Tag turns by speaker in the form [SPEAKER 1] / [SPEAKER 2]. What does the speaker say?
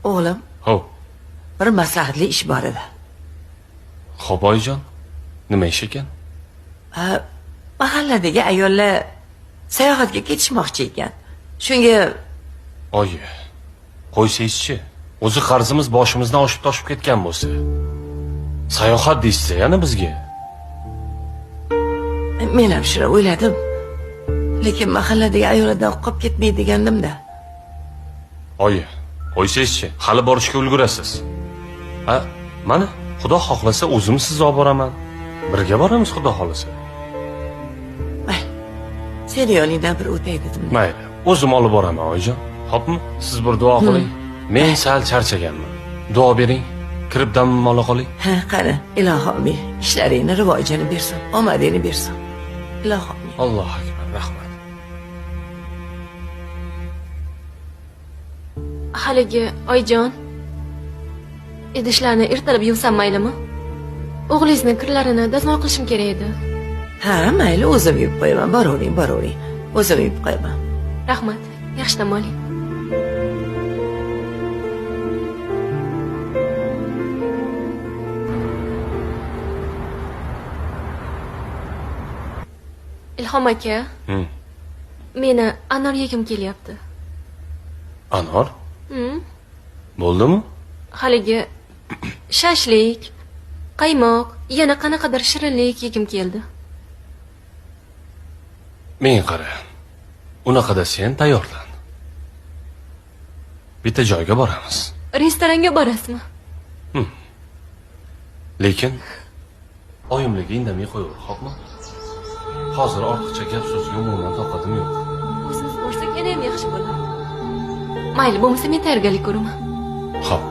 [SPEAKER 1] O'g'lim,
[SPEAKER 2] Xo'p.
[SPEAKER 1] bir maslahatli ish bor edi.
[SPEAKER 2] Xo'p, oyijon. Nima ish ekan?
[SPEAKER 1] Mahalladagi ayollar sayohatga ketishmoqchi ekan. Shunga
[SPEAKER 2] Oyi, qo'ysangizchi. O'zi qarzimiz boshimizdan oshib toshib ketgan bo'lsa. Sayohat deysiz yana bizga.
[SPEAKER 1] men ham shuni o'yladim. Lekin mahalladagi ayollardan qolib ketmay degandim-da.
[SPEAKER 2] Oyi, qo'ysangizchi, hali borishga ulgurasiz. Mana Xudo xohlasa o'zim sizni olib boraman. Birga boramiz Xudo xohlasa.
[SPEAKER 1] Seni yoningdan bir o'tay dedim.
[SPEAKER 2] Mayli, o'zim olib boraman oyijon. Xo'pmi? Siz bir duo qiling. Men sal charchaganman. Duo bering. Kirib damimni ola qoling.
[SPEAKER 1] Ha, qani, ilohim, ishlaringni rivojini bersin, omadingni bersin. Ilohim.
[SPEAKER 2] Allohu akbar, rahmat.
[SPEAKER 3] Haligi oyijon, idishlarni ertalab yuvsam maylimi? O'g'lingizning kirlarini dazmol qilishim kerak edi.
[SPEAKER 1] Ha, mayli, o'zim yuvib qo'yaman. Boravering. O'zim yuvib qo'yaman.
[SPEAKER 3] Rahmat. Yaxshi dam oling. Ilhom aka. Meni anor yegim kelyapti.
[SPEAKER 2] Anor? Bo'ldimi?
[SPEAKER 3] Haligi shashlik, qaymoq, yana qanaqadir shirinlik yegim keldi.
[SPEAKER 2] Men qara. Unaqada sen tayyorlan. Bitta joyga boramiz.
[SPEAKER 3] Restoranga borasizmi?
[SPEAKER 2] Lekin oyimlarga indamay qo'yaver, xo'pmi? Hozir ortiqcha gap so'zga umuman toqatim yo'q.
[SPEAKER 3] O'zingiz borsak yana ham yaxshi bo'lardi. Mayli, bo'lmasa men tayyorgarlik ko'raman.
[SPEAKER 2] Xo'p.